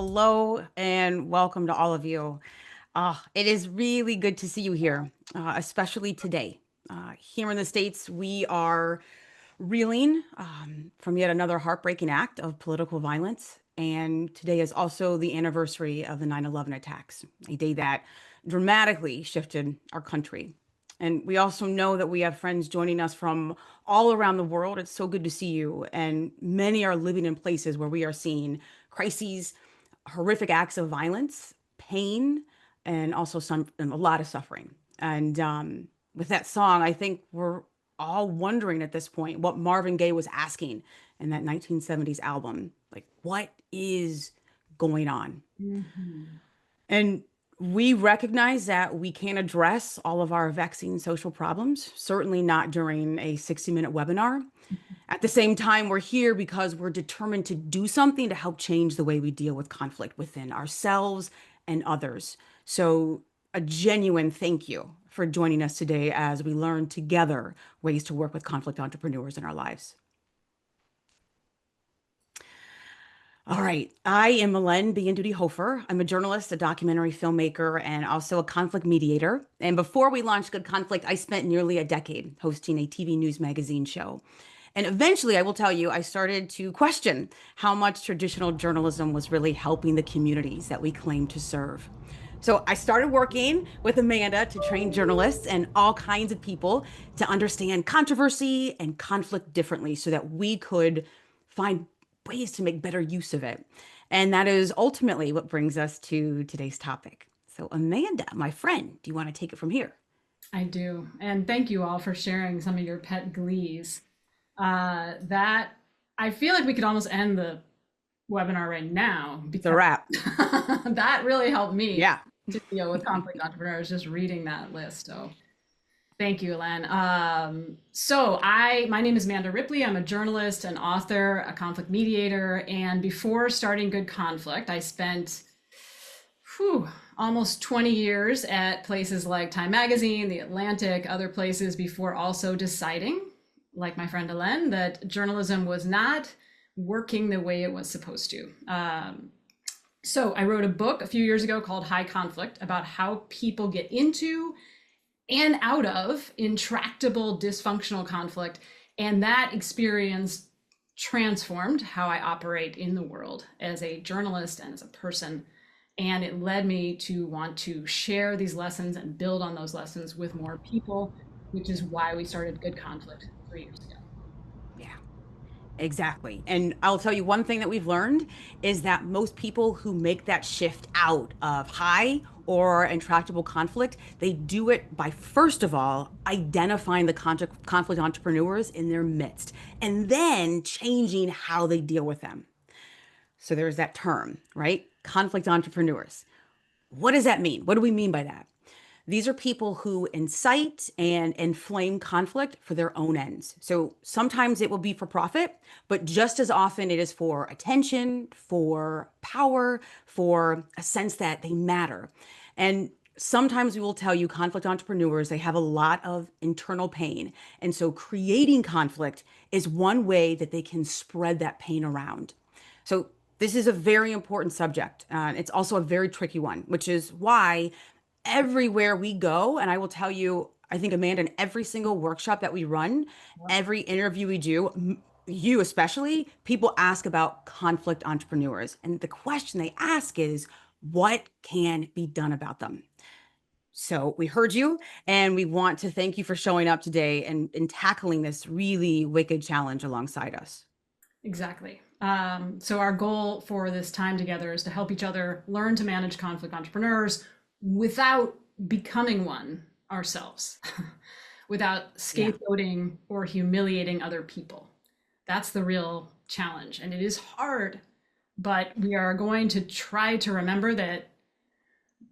hello and welcome to all of you. It is really good to see you here, especially today. Here in the States, we are reeling from yet another heartbreaking act of political violence. And today is also the anniversary of the 9/11 attacks, a day that dramatically shifted our country. And we also know that we have friends joining us from all around the world. It's so good to see you. And many are living in places where we are seeing crises, horrific acts of violence, pain, and also and a lot of suffering. And with that song, I think we're all wondering at this point what Marvin Gaye was asking in that 1970s album. Like, what is going on? Mhm. And we recognize that we can't address all of our vexing social problems, certainly not during a 60-minute webinar. At the same time, we're here because we're determined to do something to help change the way we deal with conflict within ourselves and others. So, a genuine thank you for joining us today as we learn together ways to work with conflict entrepreneurs in our lives. All right. I am Malen Duty Hofer. I'm a journalist, a documentary filmmaker, and also a conflict mediator. And before we launched Good Conflict, I spent nearly a decade hosting a TV news magazine show. And eventually, I will tell you, I started to question how much traditional journalism was really helping the communities that we claim to serve. So I started working with Amanda to train journalists and all kinds of people to understand controversy and conflict differently so that we could find ways to make better use of it. And that is ultimately what brings us to today's topic. So, Amanda, my friend, do you want to take it from here? I do. And thank you all for sharing some of your pet glees. That I feel like we could almost end the webinar right now It's a because wrap. that really helped me Yeah. to deal with conflict entrepreneurs, just reading that list. So thank you, Len. My name is Amanda Ripley. I'm a journalist, an author, a conflict mediator. And before starting Good Conflict, I spent almost 20 years at places like Time Magazine, The Atlantic, other places before also deciding, like my friend Alen, that journalism was not working the way it was supposed to. So I wrote a book a few years ago called High Conflict about how people get into and out of intractable, dysfunctional conflict. And that experience transformed how I operate in the world as a journalist and as a person. And it led me to want to share these lessons and build on those lessons with more people, which is why we started Good Conflict 3 years ago. Yeah. Exactly. And I'll tell you one thing that we've learned is that most people who make that shift out of high or intractable conflict, they do it by, first of all, identifying the conflict entrepreneurs in their midst and then changing how they deal with them. So there's that term, right? Conflict entrepreneurs. What does that mean? What do we mean by that? These are people who incite and inflame conflict for their own ends. So sometimes it will be for profit, but just as often it is for attention, for power, for a sense that they matter. And sometimes we will tell you conflict entrepreneurs, they have a lot of internal pain. And so creating conflict is one way that they can spread that pain around. So this is a very important subject. It's also a very tricky one, which is why everywhere we go, and I will tell you, I think, Amanda, in every single workshop that we run, every interview we do, you especially, people ask about conflict entrepreneurs. And the question they ask is, what can be done about them? So we heard you, and we want to thank you for showing up today and tackling this really wicked challenge alongside us. Exactly. So our goal for this time together is to help each other learn to manage conflict entrepreneurs without becoming one ourselves, without Yeah. scapegoating or humiliating other people. That's the real challenge. And it is hard, but we are going to try to remember that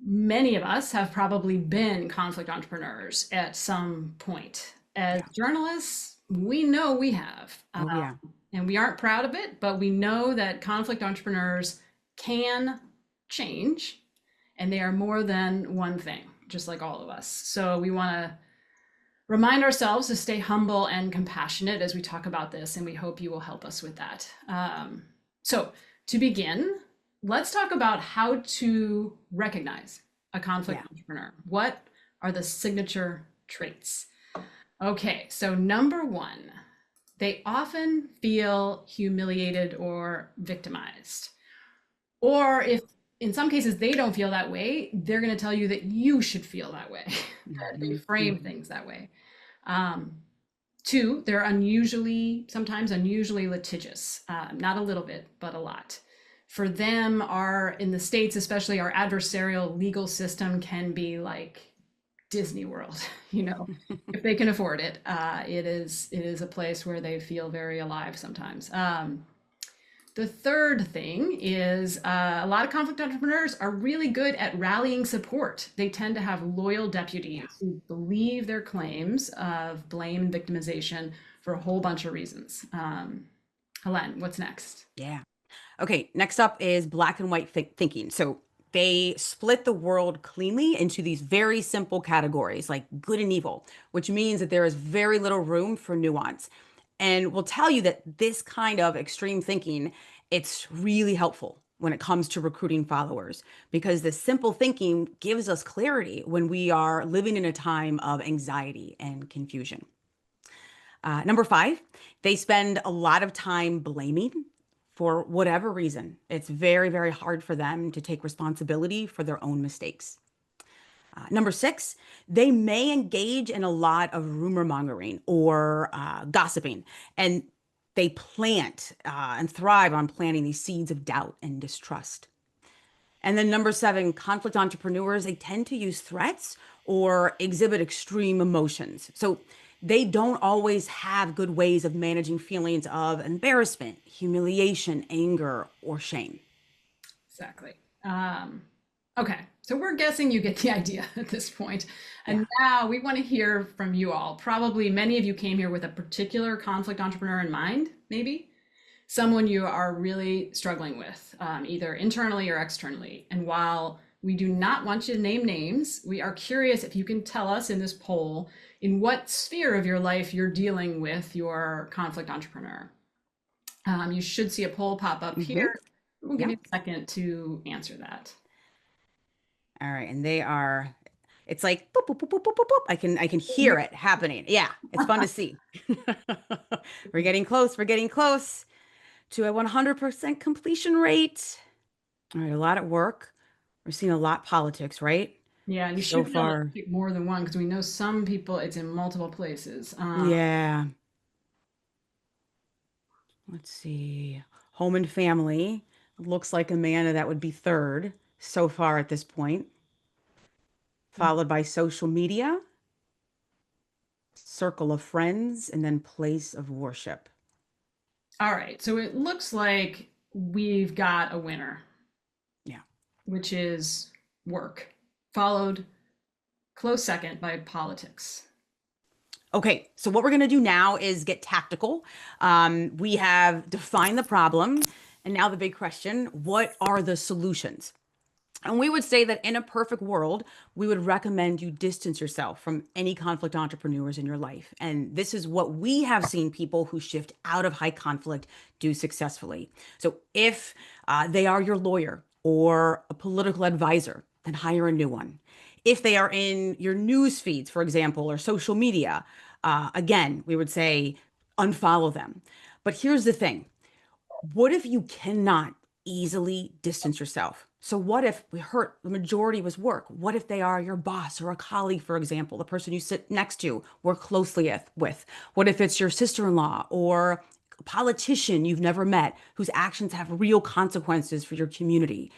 many of us have probably been conflict entrepreneurs at some point. As Yeah. journalists, we know we have. Oh, yeah. And we aren't proud of it, but we know that conflict entrepreneurs can change and they are more than one thing, just like all of us. So we want to remind ourselves to stay humble and compassionate as we talk about this, and we hope you will help us with that. So to begin, let's talk about how to recognize a conflict Yeah. entrepreneur. What are the signature traits? Okay, so number one, they often feel humiliated or victimized. Or if in some cases they don't feel that way, they're going to tell you that you should feel that way, that they Hmm. frame Hmm. things that way. Um, Two, they're unusually, sometimes unusually litigious, not a little bit, but a lot. For them, our, in the States, especially our adversarial legal system can be like Disney World, you know, if they can afford it. It is a place where they feel very alive sometimes. The third thing is a lot of conflict entrepreneurs are really good at rallying support. They tend to have loyal Yeah. deputies who believe their claims of blame and victimization for a whole bunch of reasons. Helene, what's next? Yeah. Okay, next up is black and white thinking. So they split the world cleanly into these very simple categories like good and evil, which means that there is very little room for nuance. And we'll tell you that this kind of extreme thinking, it's really helpful when it comes to recruiting followers because the simple thinking gives us clarity when we are living in a time of anxiety and confusion. Number five, they spend a lot of time blaming for whatever reason. It's very, very hard for them to take responsibility for their own mistakes. Number six, they may engage in a lot of rumor mongering or gossiping, and they plant and thrive on planting these seeds of doubt and distrust. And then number seven, conflict entrepreneurs, they tend to use threats or exhibit extreme emotions. So they don't always have good ways of managing feelings of embarrassment, humiliation, anger, or shame. Exactly. Um, okay, so we're guessing you get the idea at this point. Yeah. And now we want to hear from you all. Probably many of you came here with a particular conflict entrepreneur in mind, maybe someone you are really struggling with, either internally or externally. And while we do not want you to name names, we are curious if you can tell us in this poll in what sphere of your life you're dealing with your conflict entrepreneur. You should see a poll pop up Hmm. here. We'll give Yeah. you a second to answer that. All right. And they are, it's like boop, boop, boop, boop, boop, boop, boop. I can hear it happening. Yeah. It's fun to see. We're getting close. We're getting close to a 100% completion rate. All right. A lot at work. We're seeing a lot politics, right? Yeah, and you So should be able to far. pick more than one because we know some people it's in multiple places. Yeah. Let's see. Home and family. Looks like Amanda, that would be third so far at this point, followed by social media, circle of friends, and then place of worship. All right, so it looks like we've got a winner, Yeah. which is work, followed close second by politics. Okay, so what we're going to do now is get tactical. We have defined the problem, and now the big question, what are the solutions? And we would say that in a perfect world, we would recommend you distance yourself from any conflict entrepreneurs in your life. And this is what we have seen people who shift out of high conflict do successfully. So if they are your lawyer or a political advisor, then hire a new one. If they are in your news feeds, for example, or social media, again, we would say unfollow them. But here's the thing, what if you cannot easily distance yourself? So what if we hurt the majority was work? What if they are your boss or a colleague, for example, the person you sit next to, work closely with? What if it's your sister-in-law or a politician you've never met whose actions have real consequences for your community?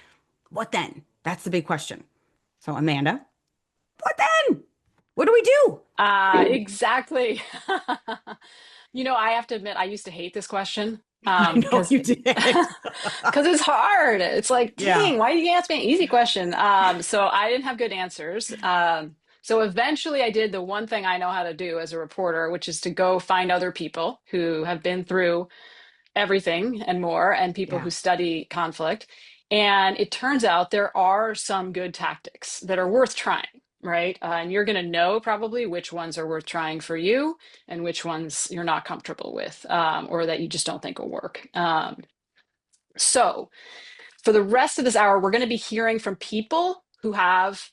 What then? That's the big question. So Amanda, what then? What do we do? Exactly. I have to admit, I used to hate this question I know because you did. because it's hard. It's like, Yeah. dang, why did you ask me an easy question? So I didn't have good answers. So eventually, I did the one thing I know how to do as a reporter, which is to go find other people who have been through everything and more, and people Yeah. who study conflict. And it turns out there are some good tactics that are worth trying, right? And you're going to know probably which ones are worth trying for you and which ones you're not comfortable with, or that you just don't think will work. So For the rest of this hour, we're going to be hearing from people who have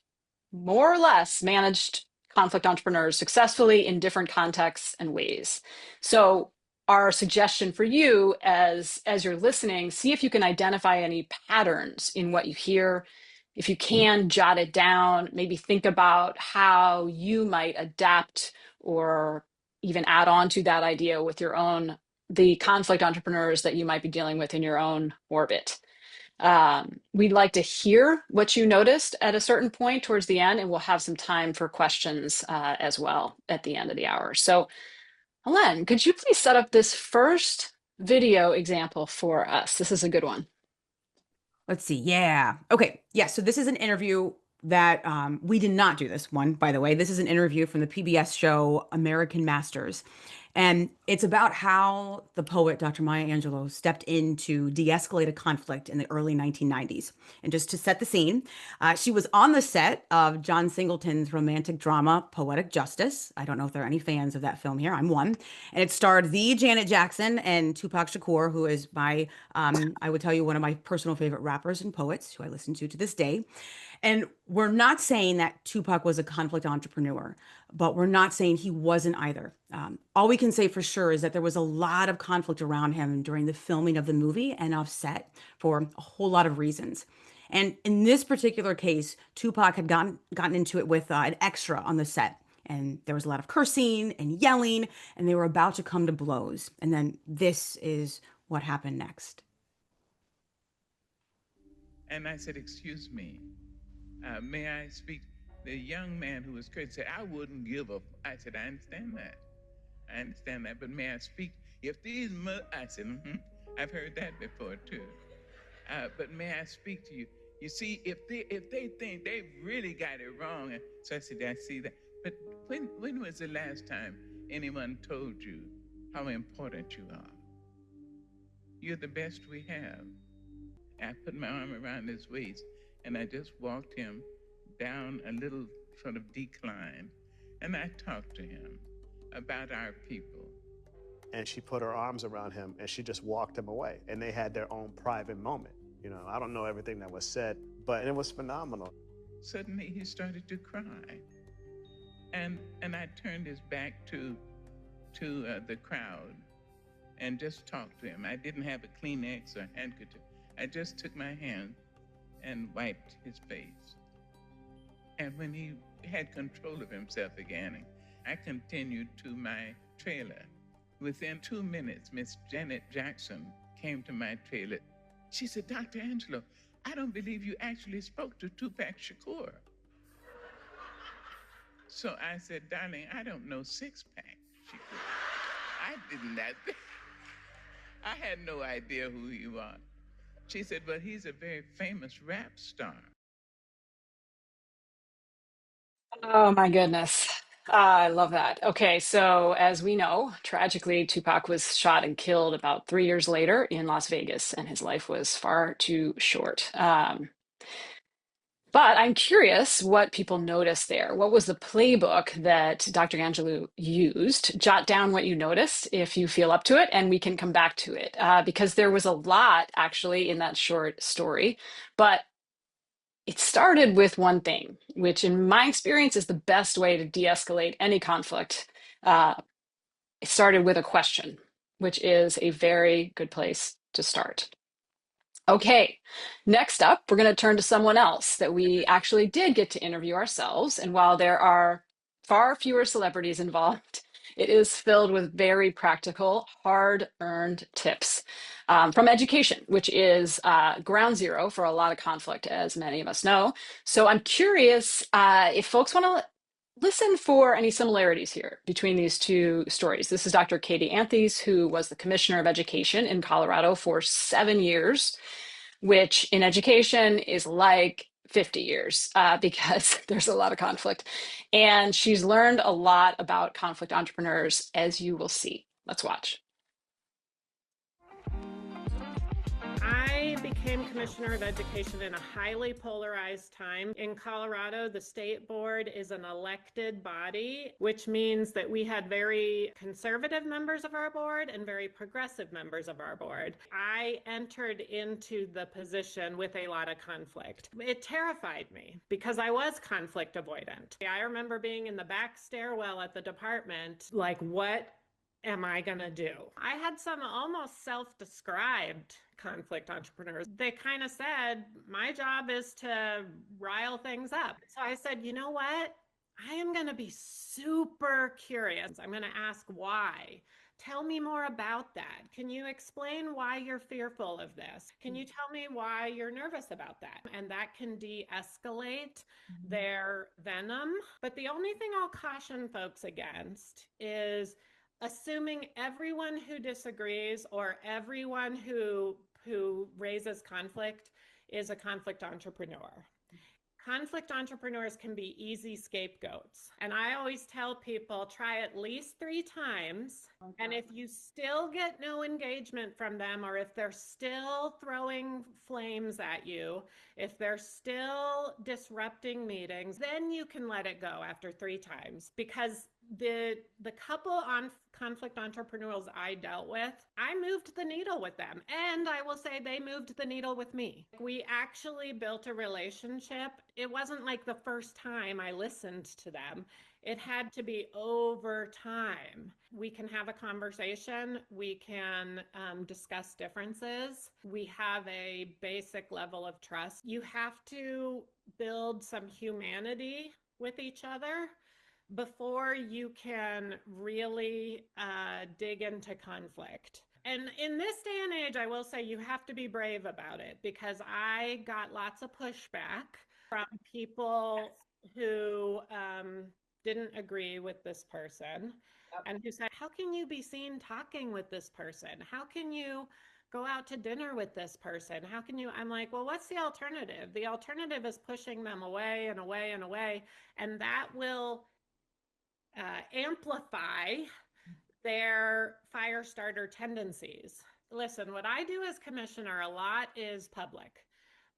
more or less managed conflict entrepreneurs successfully in different contexts and ways. So our suggestion for you as you're listening, see if you can identify any patterns in what you hear. If you can, jot it down, maybe think about how you might adapt or even add on to that idea with your own, the conflict entrepreneurs that you might be dealing with in your own orbit. We'd like to hear what you noticed at a certain point towards the end, and we'll have some time for questions as well at the end of the hour. So, Helen, could you please set up this first video example for us? This is a good one. Let's see. Yeah. Okay. Yeah. So this is an interview that we did not do this one, by the way. This is an interview from the PBS show American Masters. And it's about how the poet Dr. Maya Angelou stepped in to de-escalate a conflict in the early 1990s. And just to set the scene, she was on the set of John Singleton's romantic drama, Poetic Justice. I don't know if there are any fans of that film here. I'm one. And it starred the Janet Jackson and Tupac Shakur, who is I would tell you, one of my personal favorite rappers and poets who I listen to this day. And we're not saying that Tupac was a conflict entrepreneur, but we're not saying he wasn't either. All we can say for sure is that there was a lot of conflict around him during the filming of the movie and off set for a whole lot of reasons. And in this particular case, Tupac had gotten into it with an extra on the set. And there was a lot of cursing and yelling, and they were about to come to blows. And then this is what happened next. And I said, excuse me, may I speak? The young man who was crazy said, I wouldn't give up. I said, I understand that. I understand that, but may I speak? If these, I said, I've heard that before too. But may I speak to you? You see, if they think they really got it wrong, so I said, I see that. But when was the last time anyone told you how important you are? You're the best we have. I put my arm around his waist and I just walked him down a little sort of decline, and I talked to him about our people. And she put her arms around him and she just walked him away. And they had their own private moment. You know, I don't know everything that was said, but it was phenomenal. Suddenly he started to cry. And I turned his back to the crowd and just talked to him. I didn't have a Kleenex or handkerchief. I just took my hand and wiped his face. And when he had control of himself again, I continued to my trailer. Within 2 minutes, Miss Janet Jackson came to my trailer. She said, Dr. Angelou, I don't believe you actually spoke to Tupac Shakur. So I said, darling, I don't know six-pack Shakur. I didn't that. I had no idea who he was. She said, but he's a very famous rap star. Oh my goodness. I love that. Okay, so as we know, tragically, Tupac was shot and killed about 3 years later in Las Vegas, and his life was far too short. But I'm curious what people noticed there. What was the playbook that Dr. Angelou used? Jot down what you noticed if you feel up to it, and we can come back to it because there was a lot actually in that short story. But it started with one thing, which in my experience is the best way to de-escalate any conflict. It started with a question, which is a very good place to start. Okay, next up, we're going to turn to someone else that we actually did get to interview ourselves. And while there are far fewer celebrities involved, it is filled with very practical, hard-earned tips from education, which is ground zero for a lot of conflict, as many of us know. So I'm curious if folks want to listen for any similarities here between these two stories. This is Dr. Katie Anthes, who was the Commissioner of Education in Colorado for 7 years, which in education is like 50 years because there's a lot of conflict. And she's learned a lot about conflict entrepreneurs, as you will see. Let's watch. I became Commissioner of Education in a highly polarized time. In Colorado, the state board is an elected body, which means that we had very conservative members of our board and very progressive members of our board. I entered into the position with a lot of conflict. It terrified me because I was conflict avoidant. I remember being in the back stairwell at the department, like, what am I going to do? I had some almost self-described conflict entrepreneurs. They kind of said, my job is to rile things up. So I said, you know what? I am going to be super curious. I'm going to ask why. Tell me more about that. Can you explain why you're fearful of this? Can you tell me why you're nervous about that? And that can de-escalate their venom. But the only thing I'll caution folks against is assuming everyone who disagrees or everyone who raises conflict is a conflict entrepreneur. Conflict entrepreneurs can be easy scapegoats. And I always tell people, try at least 3 times. Okay. And if you still get no engagement from them, or if they're still throwing flames at you, if they're still disrupting meetings, then you can let it go after 3 times. Because the couple on conflict entrepreneurs I dealt with, I moved the needle with them. And I will say they moved the needle with me. We actually built a relationship. It wasn't like the first time I listened to them. It had to be over time. We can have a conversation. We can discuss differences. We have a basic level of trust. You have to build some humanity with each other before you can really dig into conflict. And in this day and age, I will say you have to be brave about it, because I got lots of pushback from people who didn't agree with this person. Yep. And who said, how can you be seen talking with this person? How can you go out to dinner with this person? How can you? I'm like, well, what's the alternative? The alternative is pushing them away and away and away. And that will amplify their fire starter tendencies. Listen, what I do as commissioner a lot is public,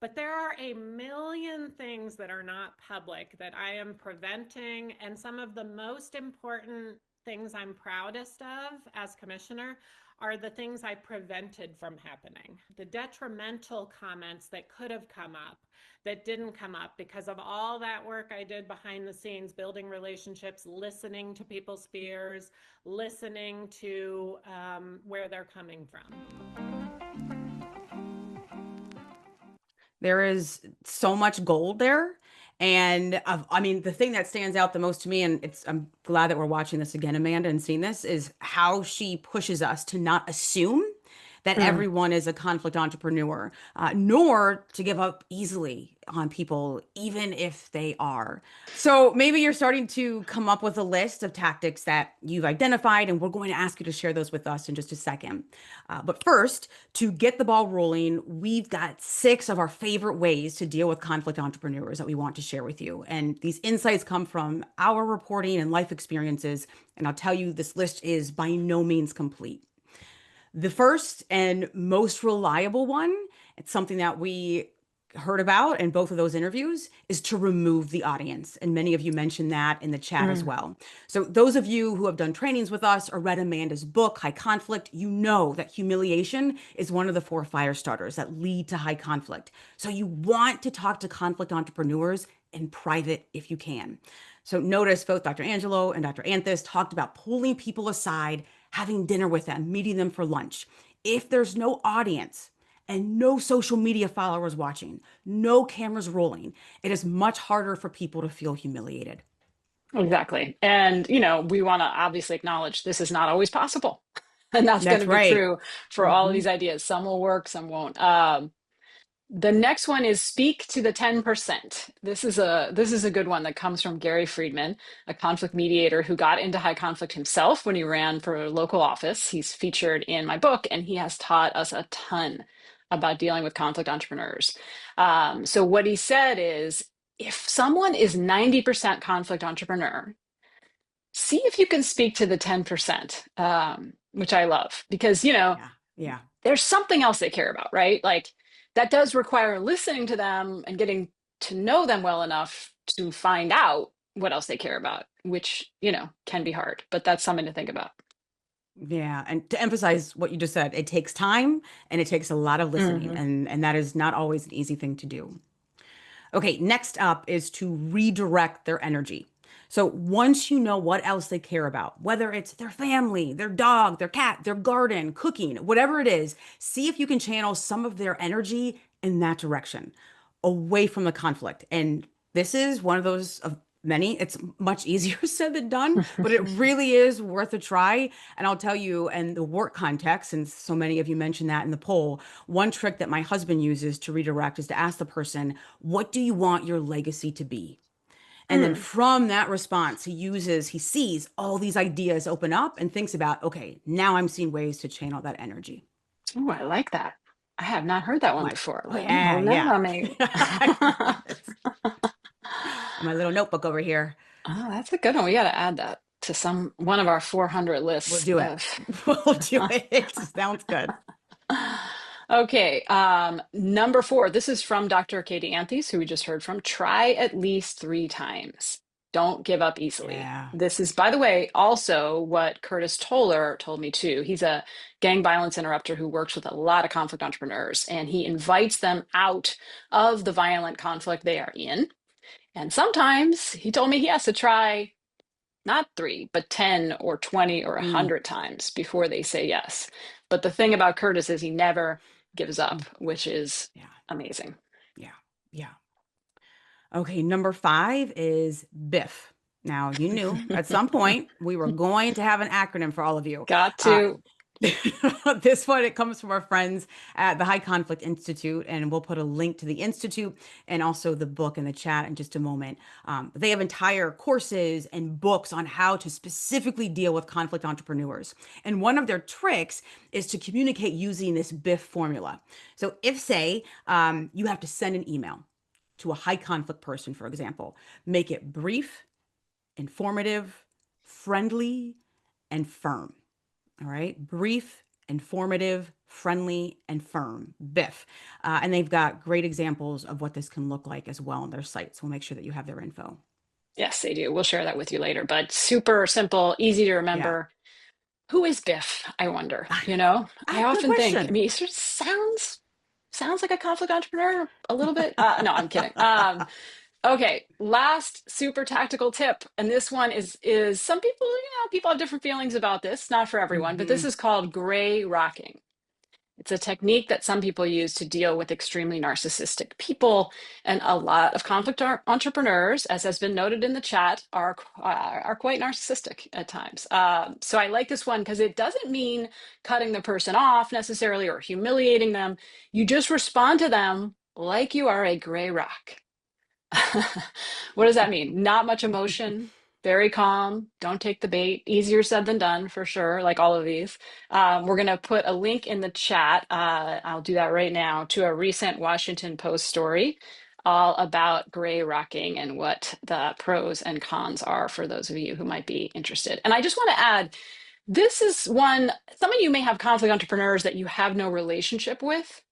but there are a million things that are not public that I am preventing. And some of the most important things I'm proudest of as commissioner are the things I prevented from happening. The detrimental comments that could have come up, that didn't come up because of all that work I did behind the scenes, building relationships, listening to people's fears, listening to where they're coming from. There is so much gold there. And I mean, the thing that stands out the most to me, and I'm glad that we're watching this again, Amanda, and seeing this, is how she pushes us to not assume that everyone is a conflict entrepreneur, nor to give up easily on people, even if they are. So maybe you're starting to come up with a list of tactics that you've identified, and we're going to ask you to share those with us in just a second. But first, to get the ball rolling, we've got 6 of our favorite ways to deal with conflict entrepreneurs that we want to share with you. And these insights come from our reporting and life experiences. And I'll tell you, this list is by no means complete. The first and most reliable one, it's something that we heard about in both of those interviews, is to remove the audience. And many of you mentioned that in the chat as well. So those of you who have done trainings with us or read Amanda's book, High Conflict, you know that humiliation is one of the 4 fire starters that lead to high conflict. So you want to talk to conflict entrepreneurs in private if you can. So notice both Dr. Angelo and Dr. Anthis talked about pulling people aside, having dinner with them, meeting them for lunch. If there's no audience and no social media followers watching, no cameras rolling, it is much harder for people to feel humiliated. Exactly. And, you know, we want to obviously acknowledge this is not always possible. And that's going to be right. true for all of these ideas. Some will work, some won't. The next one is speak to the 10%. This is a good one that comes from Gary Friedman, a conflict mediator who got into high conflict himself when he ran for a local office. He's featured in my book, and he has taught us a ton about dealing with conflict entrepreneurs. So what he said is, if someone is 90% conflict entrepreneur, see if you can speak to the 10%, which I love, because, you know, Yeah. there's something else they care about, right? Like, that does require listening to them and getting to know them well enough to find out what else they care about, which, can be hard, but that's something to think about. Yeah, and to emphasize what you just said, it takes time and it takes a lot of listening, Hmm. and that is not always an easy thing to do. Okay, next up is to redirect their energy. So once you know what else they care about, whether it's their family, their dog, their cat, their garden, cooking, whatever it is, see if you can channel some of their energy in that direction, away from the conflict. And this is one of those of many. It's much easier said than done, but it really is worth a try. And I'll tell you, in the work context, and so many of you mentioned that in the poll, one trick that my husband uses to redirect is to ask the person, what do you want your legacy to be? And then Mm. from that response, he sees all these ideas open up and thinks about, okay, now I'm seeing ways to channel that energy. Oh, I like that. I have not heard that one What? before. Oh, Let me yeah, hold that yeah. on me. Yes. In my little notebook over here. Oh, that's a good one. We got to add that to one of our 400 We'll lists do it. of. We'll do it. Sounds good. Okay, number 4. This is from Dr. Katie Anthes, who we just heard from. Try at least 3 times. Don't give up easily. Yeah. This is, by the way, also what Curtis Toller told me too. He's a gang violence interrupter who works with a lot of conflict entrepreneurs, and he invites them out of the violent conflict they are in. And sometimes he told me he has to try not 3, but 10 or 20 or Mm, 100 times before they say yes. But the thing about Curtis is he never gives up, mm. which is Yeah. amazing. Yeah. Yeah. Okay, number 5 is BIF. Now, you knew at some point we were going to have an acronym for all of you. Got Uh, to. this one, it comes from our friends at the High Conflict Institute, and we'll put a link to the Institute and also the book in the chat in just a moment. They have entire courses and books on how to specifically deal with conflict entrepreneurs. And one of their tricks is to communicate using this BIF formula. So if, say, you have to send an email to a high conflict person, for example, make it brief, informative, friendly, and firm. All right. Brief, informative, friendly, and firm. BIF. And they've got great examples of what this can look like as well on their site. So we'll make sure that you have their info. Yes, they do. We'll share that with you later. But super simple, easy to Yeah. remember. Who is Biff? I wonder. I Good often think. I question. mean, he sort of sounds like a conflict entrepreneur a little bit. No, I'm kidding. Okay, last super tactical tip, and this one is some people, people have different feelings about this. Not for everyone, but this Hmm. is called gray rocking. It's a technique that some people use to deal with extremely narcissistic people, and a lot of conflict entrepreneurs, as has been noted in the chat, are quite narcissistic at times. So I like this one because it doesn't mean cutting the person off necessarily or humiliating them. You just respond to them like you are a gray rock. What does that mean? Not much emotion, very calm, don't take the bait. Easier said than done, for sure, like all of these. We're going to put a link in the chat. I'll do that right now to a recent Washington Post story all about gray rocking and what the pros and cons are for those of you who might be interested. And I just want to add, this is one, some of you may have conflict entrepreneurs that you have no relationship with.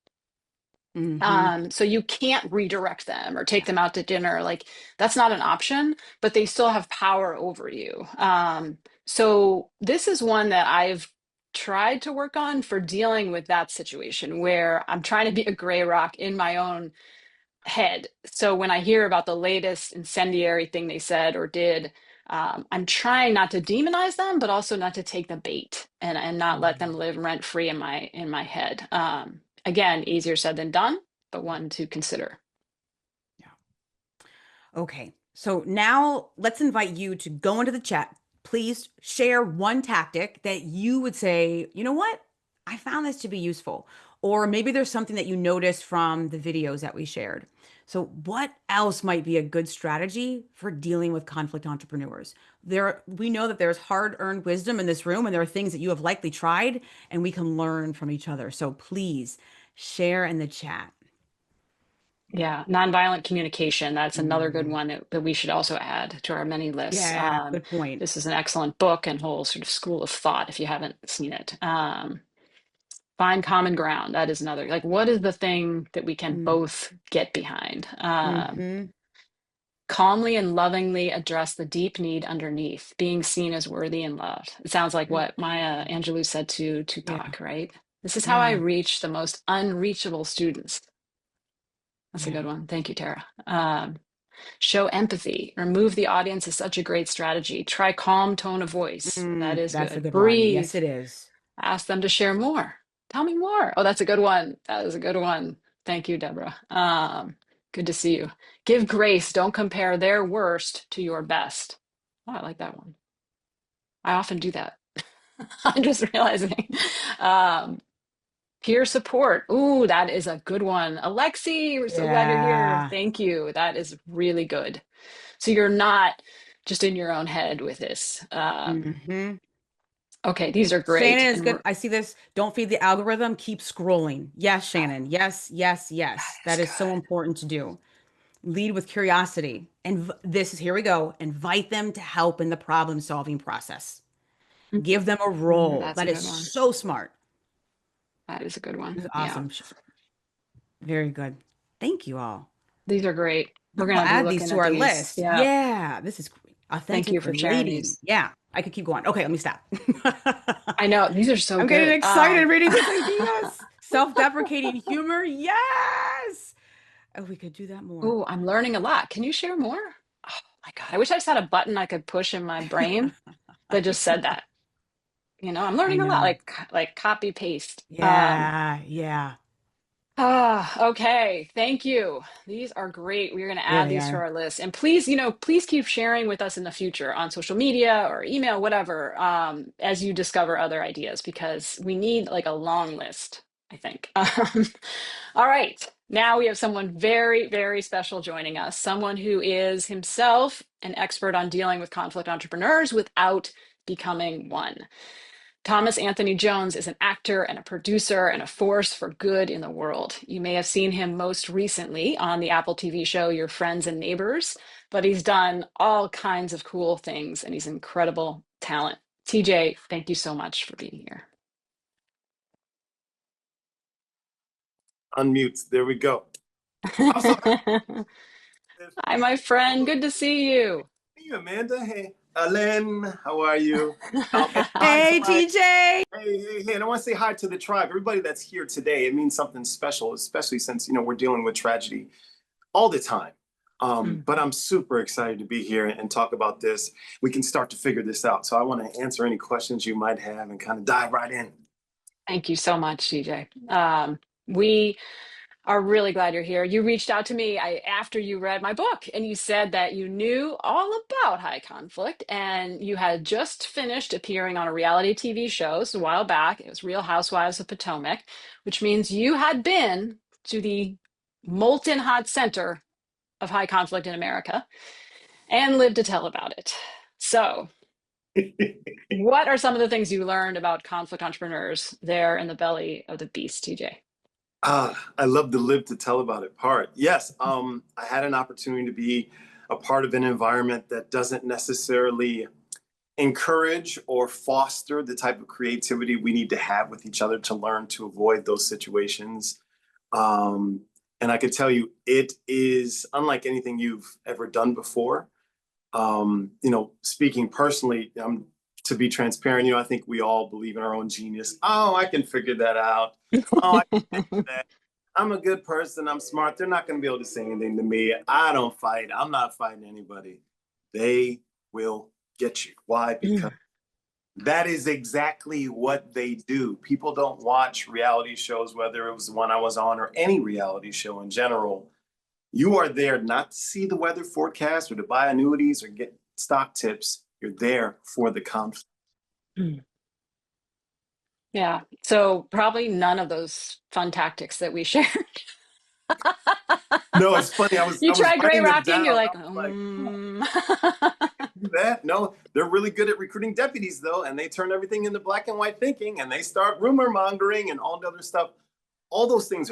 Hmm. So you can't redirect them or take Yeah. them out to dinner. Like that's not an option, but they still have power over you. So this is one that I've tried to work on for dealing with that situation where I'm trying to be a gray rock in my own head. So when I hear about the latest incendiary thing they said or did, I'm trying not to demonize them, but also not to take the bait and not let them Mhm. live rent free in my head. Again, easier said than done, but one to consider. Yeah. Okay. So now let's invite you to go into the chat. Please share one tactic that you would say, you know what? I found this to be useful. Or maybe there's something that you noticed from the videos that we shared. So, what else might be a good strategy for dealing with conflict entrepreneurs? We know that there's hard-earned wisdom in this room, and there are things that you have likely tried, and we can learn from each other. So, please share in the chat. Yeah, nonviolent communication. That's another good Mm, one that we should also add to our many lists. yeah, good point. This is an excellent book and whole sort of school of thought if you haven't seen it. Find common ground. That is another. Like, what is the thing that we can both get behind? Mm-hmm. Calmly and lovingly address the deep need underneath, being seen as worthy and loved. It sounds like what Maya Angelou said to Yeah. Tupac, right? This is how I Yeah. reach the most unreachable students. That's a Yeah. good one. Thank you, Tara. Show empathy. Remove the audience is such a great strategy. Try calm tone of voice. That is That's a good. good one. Breathe. Yes, it is. Ask them to share more. Tell me more. Oh, that's a good one. That is a good one. Thank you, Deborah. Good to see you. Give grace. Don't compare their worst to your best. Oh, I like that one. I often do that. I'm just realizing. Um, Peer support. Ooh, that is a good one. Alexi, we're so glad you're here. Yeah. Thank you. That is really good. So you're not just in your own head with this. Mm-hmm. Okay, these are Shannon great. is And good. I see this. Don't feed the algorithm. Keep scrolling. Yes, Shannon. Yes, yes, that yes. is That is so good. important to do. Lead with curiosity. And this is here we go. Invite them to help in the problem solving process. Give them a role. That's a That is good one. so smart. That is a good one. This is Yeah, awesome. Very good. Thank you all. these are great. We're I'll gonna be add these looking to at our these. list. Yeah. Yeah, this is Thank you authentic for sharing relating. these. Yeah, I could keep going. Okay, let me stop. I know these are so I'm getting good. excited reading these ideas. Self-deprecating humor. Yes. Oh, we could do that more. Oh, I'm learning a lot. Can you share more? Oh my God, I wish I just had a button I could push in my brain that I just said know. that. I'm I learning a lot, know. like copy paste. Yeah, yeah. Okay. Thank you. These are great. We're going to Yeah, add they these to are. our list. And please, please keep sharing with us in the future on social media or email, whatever, as you discover other ideas, because we need like a long list, I think. All right. Now we have someone very, very special joining us, someone who is himself an expert on dealing with conflict entrepreneurs without becoming one. Thomas Anthony Jones is an actor and a producer and a force for good in the world. You may have seen him most recently on the Apple TV show Your Friends and Neighbors, but he's done all kinds of cool things and he's incredible talent. TJ, thank you so much for being here. Unmute. There we go. Hi, my friend. Good to see you. Hey, Amanda. Hey, Ellen. How are you? And hi to Hey, my TJ. hey. And I want to say hi to the tribe. Everybody that's here today. It means something special, especially since we're dealing with tragedy all the time. But I'm super excited to be here and talk about this. We can start to figure this out. So I want to answer any questions you might have and kind of dive right in. Thank you so much, TJ. We are really glad you're here. You reached out to me after you read my book and you said that you knew all about high conflict and you had just finished appearing on a reality TV show a while back. It was Real Housewives of Potomac, which means you had been to the molten hot center of high conflict in America and lived to tell about it. So, what are some of the things you learned about conflict entrepreneurs there in the belly of the beast, TJ? I love the live to tell about it part. Yes, I had an opportunity to be a part of an environment that doesn't necessarily encourage or foster the type of creativity we need to have with each other to learn to avoid those situations. Um, and I can tell you, it is unlike anything you've ever done before. Speaking personally, to be transparent, I think we all believe in our own genius. Oh, I can figure that out. Oh, I can fix that. I'm a good person. I'm smart. They're not going to be able to say anything to me. I don't fight. I'm not fighting anybody. They will get you. Why? Because that is exactly what they do. People don't watch reality shows, whether it was the one I was on or any reality show in general. You are there not to see the weather forecast or to buy annuities or get stock tips. You're there for the conflict. Yeah. So probably none of those fun tactics that we shared. No, it's funny. I was You I was try gray writing them rocking, down. you're I like, was like, do mm. that. No, they're really good at recruiting deputies though, and they turn everything into black and white thinking, and they start rumor mongering and all the other stuff. All those things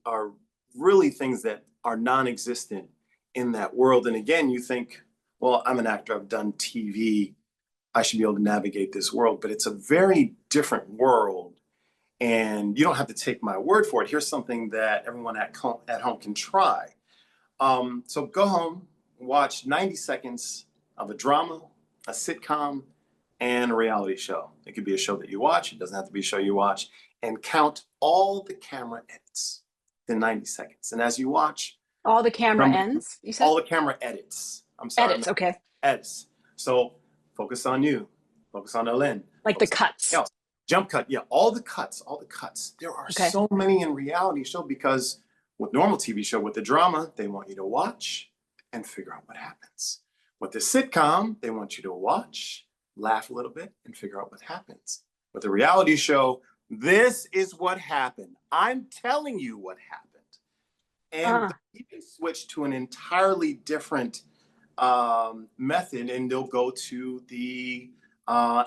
are really things that are non-existent in that world. And again, you think, well, I'm an actor. I've done TV. I should be able to navigate this world, but it's a very different world. And you don't have to take my word for it. Here's something that everyone at home can try. So go home, watch 90 seconds of a drama, a sitcom, and a reality show. It could be a show that you watch. It doesn't have to be a show you watch. And count all the camera edits in 90 seconds. And as you watch, All the camera remember ends, you said? all the camera edits. I'm sorry. Edits, okay. Edits. So focus on you. Focus on Ellen. Like the Focus on cuts. else. Jump cut. Yeah, all the cuts. All the cuts. There are Okay. so many in reality show because with normal TV show, with the drama, they want you to watch and figure out what happens. With the sitcom, they want you to watch, laugh a little bit, and figure out what happens. With the reality show, this is what happened. I'm telling you what happened. And you can switch to an entirely different method, and they'll go to the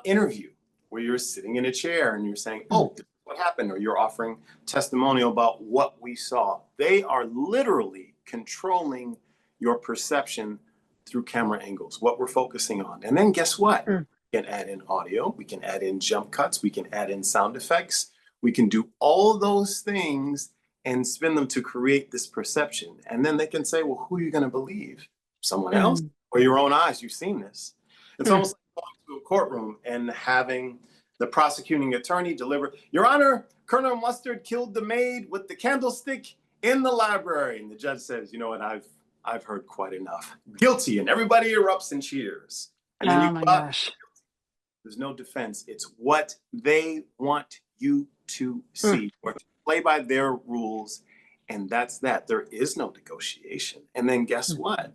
interview where you're sitting in a chair and you're saying, oh, this is what happened, or you're offering testimonial about what we saw. They are literally controlling your perception through camera angles, what we're focusing on. And then guess what? We can add in audio, we can add in jump cuts, we can add in sound effects, we can do all those things and spin them to create this perception. And then they can say, well, who are you going to believe? Someone else or your own eyes? You've seen this. It's almost like going to a courtroom and having the prosecuting attorney deliver, Your Honor, Colonel Mustard killed the maid with the candlestick in the library. And the judge says, you know what, I've heard quite enough. Guilty. And everybody erupts and cheers. And then Oh you my go out, gosh. there's no defense. It's what they want you to see or to play by their rules. And that's that. There is no negotiation. And then guess what?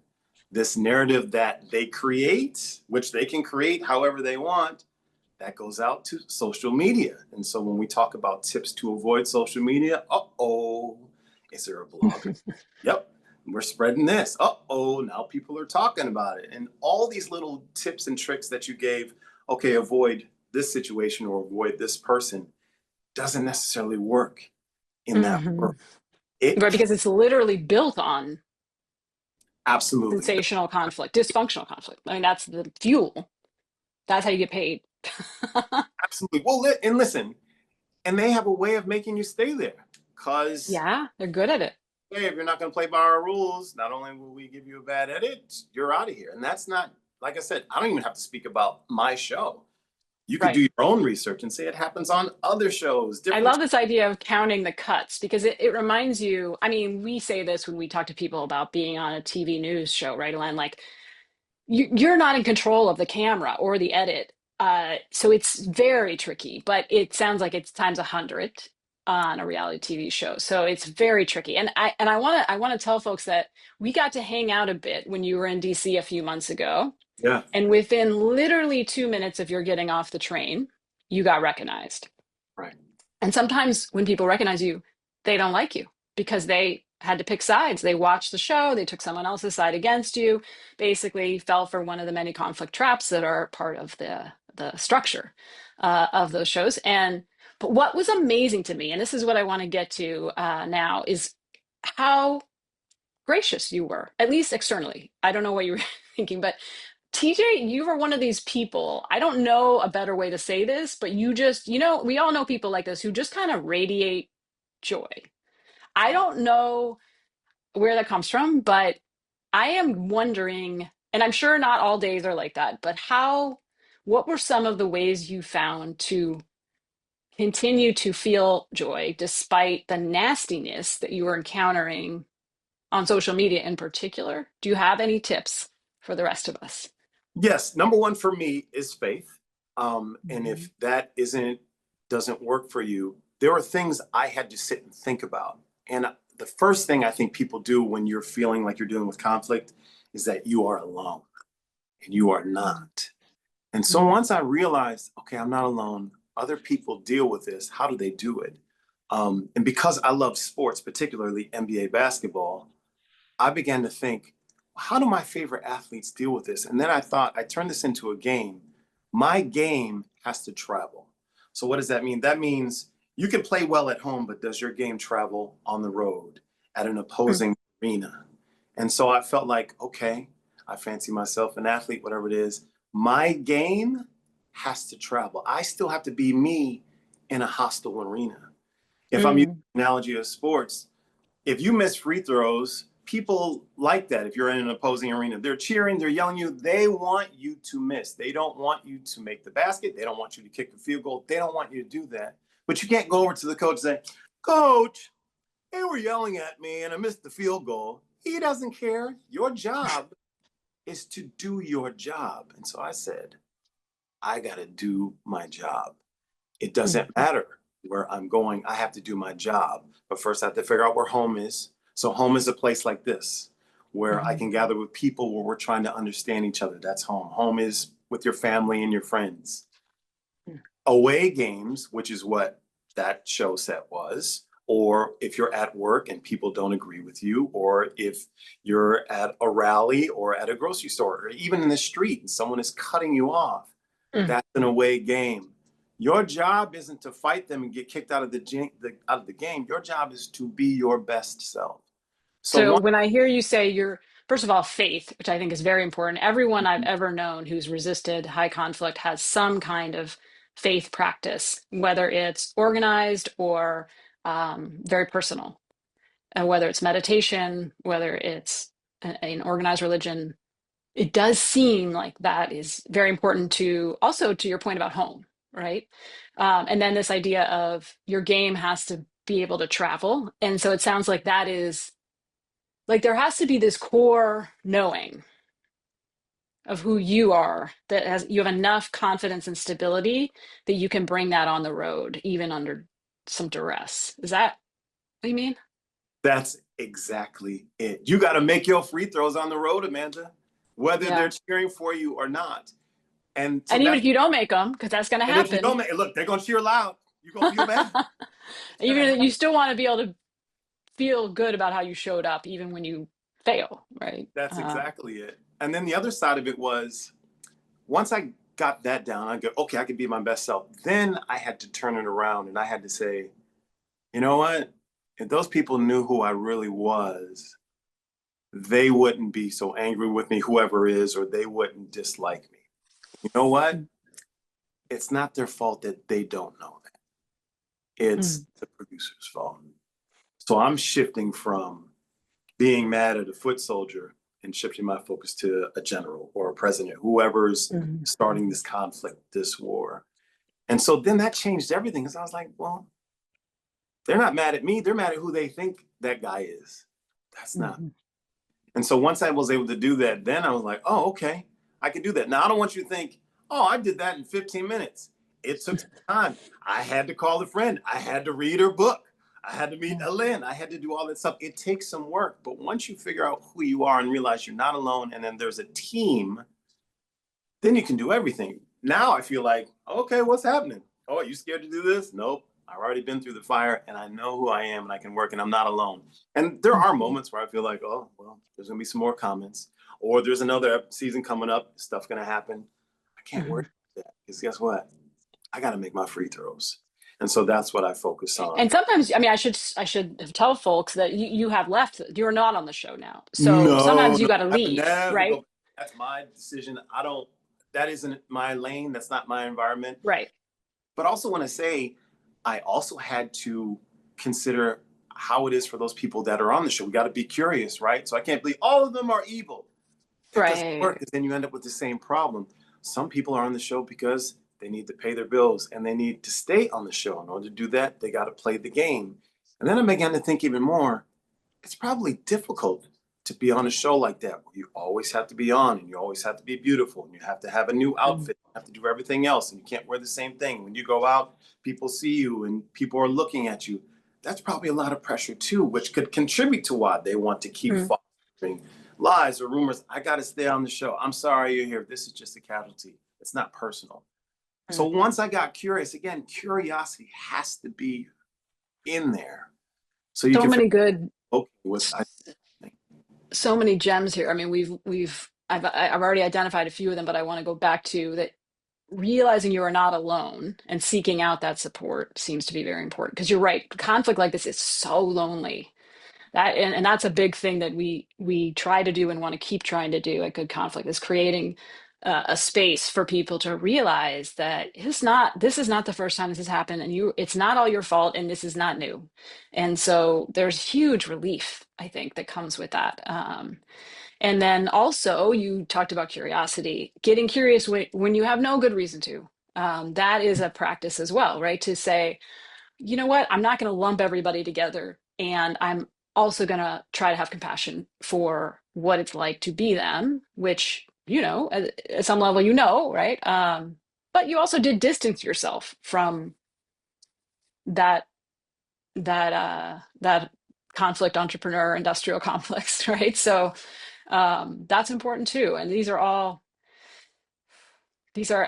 This narrative that they create, which they can create however they want, that goes out to social media. And so when we talk about tips to avoid social media, is there a blogger? Yep, we're spreading this. Now people are talking about it. And all these little tips and tricks that you gave, okay, avoid this situation or avoid this person, doesn't necessarily work in that world. Right, because it's literally built on Absolutely. sensational conflict, dysfunctional conflict. I mean, that's the fuel. That's how you get paid. Absolutely. Well, and listen, and they have a way of making you stay there because Yeah, they're good at it. hey, if you're not going to play by our rules, not only will we give you a bad edit, you're out of here. And that's not, like I said, I don't even have to speak about my show. You could do your own research and say it happens on other shows. I love this idea of counting the cuts because it reminds you, I mean, we say this when we talk to people about being on a TV news show, right, Elaine? Like, you're not in control of the camera or the edit. So it's very tricky, but it sounds like it's times 100 on a reality TV show. So it's very tricky. And I want to tell folks that we got to hang out a bit when you were in DC a few months ago. Yeah. And within literally 2 minutes of your getting off the train, you got recognized. Right. And sometimes when people recognize you, they don't like you because they had to pick sides. They watched the show, they took someone else's side against you, basically fell for one of the many conflict traps that are part of the structure of those shows. But what was amazing to me, and this is what I want to get to now, is how gracious you were, at least externally. I don't know what you were thinking, but TJ, you were one of these people. I don't know a better way to say this, but you just, we all know people like this who just kind of radiate joy. I don't know where that comes from, but I am wondering, and I'm sure not all days are like that, but what were some of the ways you found to continue to feel joy despite the nastiness that you were encountering on social media in particular? Do you have any tips for the rest of us? Yes. Number one for me is faith. And if that doesn't work for you, there are things I had to sit and think about. And the first thing I think people do when you're feeling like you're dealing with conflict is that you are alone, and you are not. And so once I realized, okay, I'm not alone, other people deal with this. How do they do it? And because I love sports, particularly NBA basketball, I began to think, how do my favorite athletes deal with this? And then I thought, I turned this into a game. My game has to travel. So what does that mean? That means you can play well at home, but does your game travel on the road at an opposing arena? And so I felt like, okay, I fancy myself an athlete, whatever it is. My game has to travel. I still have to be me in a hostile arena. If I'm using the analogy of sports, if you miss free throws, people like that. If you're in an opposing arena, they're cheering, they're yelling you. They want you to miss. They don't want you to make the basket. They don't want you to kick the field goal. They don't want you to do that. But you can't go over to the coach and say, Coach, they were yelling at me and I missed the field goal. He doesn't care. Your job is to do your job. And so I said, I got to do my job. It doesn't matter where I'm going. I have to do my job. But first, I have to figure out where home is. So home is a place like this, where I can gather with people where we're trying to understand each other. That's home. Home is with your family and your friends. Away games, which is what that show set was, or if you're at work and people don't agree with you, or if you're at a rally or at a grocery store, or even in the street and someone is cutting you off, that's an away game. Your job isn't to fight them and get kicked out of the game. Your job is to be your best self. So when I hear you say first of all, faith, which I think is very important, everyone I've ever known who's resisted high conflict has some kind of faith practice, whether it's organized or very personal, and whether it's meditation, whether it's an organized religion. It does seem like that is very important to also to your point about home, right? And then this idea of your game has to be able to travel. And so it sounds like that is like there has to be this core knowing of who you are that has you have enough confidence and stability that you can bring that on the road even under some duress. Is that what you mean? That's exactly it. You got to make your free throws on the road, Amanda, whether they're cheering for you or not. And so even if you don't make them, because that's going to happen. If you don't make, look, they're going to cheer loud. You're going to feel bad. Even if you still want to be able to feel good about how you showed up, even when you fail, right? That's exactly it. And then the other side of it was, once I got that down, I go, okay, I can be my best self. Then I had to turn it around and I had to say, you know what? If those people knew who I really was, they wouldn't be so angry with me, whoever is, or they wouldn't dislike me. You know what? It's not their fault that they don't know that. It's the producer's fault. So I'm shifting from being mad at a foot soldier and shifting my focus to a general or a president, whoever's starting this conflict, this war. And so then that changed everything, because I was like, well, they're not mad at me. They're mad at who they think that guy is. That's not. And so once I was able to do that, then I was like, oh, okay, I can do that. Now, I don't want you to think, oh, I did that in 15 minutes. It took time. I had to call a friend. I had to read her book. I had to meet Ellen. I had to do all that stuff. It takes some work. But once you figure out who you are and realize you're not alone, and then there's a team, then you can do everything. Now I feel like, okay, what's happening? Oh, are you scared to do this? Nope. I've already been through the fire and I know who I am and I can work and I'm not alone. And there are moments where I feel like, oh, well, there's going to be some more comments, or there's another season coming up. Stuff going to happen. I can't worry about that, because guess what? I got to make my free throws. And so that's what I focus on. And sometimes, I mean, I should tell folks that you have left. You're not on the show now. So sometimes you got to leave, right? That's my decision. That isn't my lane. That's not my environment. Right. But I also want to say, I also had to consider how it is for those people that are on the show. We got to be curious, right? So I can't believe all of them are evil. It doesn't work, because then you end up with the same problem. Some people are on the show because they need to pay their bills and they need to stay on the show. In order to do that, they got to play the game. And then I began to think even more, it's probably difficult to be on a show like that, where you always have to be on and you always have to be beautiful and you have to have a new outfit, you have to do everything else, and you can't wear the same thing. When you go out, people see you and people are looking at you. That's probably a lot of pressure too, which could contribute to why they want to keep fostering lies or rumors. I got to stay on the show. I'm sorry you're here. This is just a casualty. It's not personal. So once I got curious, again, curiosity has to be in there. So you can many good, okay, so many gems here. I mean, I've already identified a few of them, but I want to go back to that. Realizing you are not alone and seeking out that support seems to be very important, because you're right. Conflict like this is so lonely. And that's a big thing that we try to do and want to keep trying to do at Good Conflict, is creating a space for people to realize that this is not the first time this has happened, and it's not all your fault, and this is not new. And so there's huge relief, I think, that comes with that. And then also, you talked about curiosity, getting curious when you have no good reason to. That is a practice as well, right? To say, you know what, I'm not going to lump everybody together, and I'm also going to try to have compassion for what it's like to be them, which, at some level, right? But you also did distance yourself from that that conflict entrepreneur industrial complex, right? So that's important too. And these are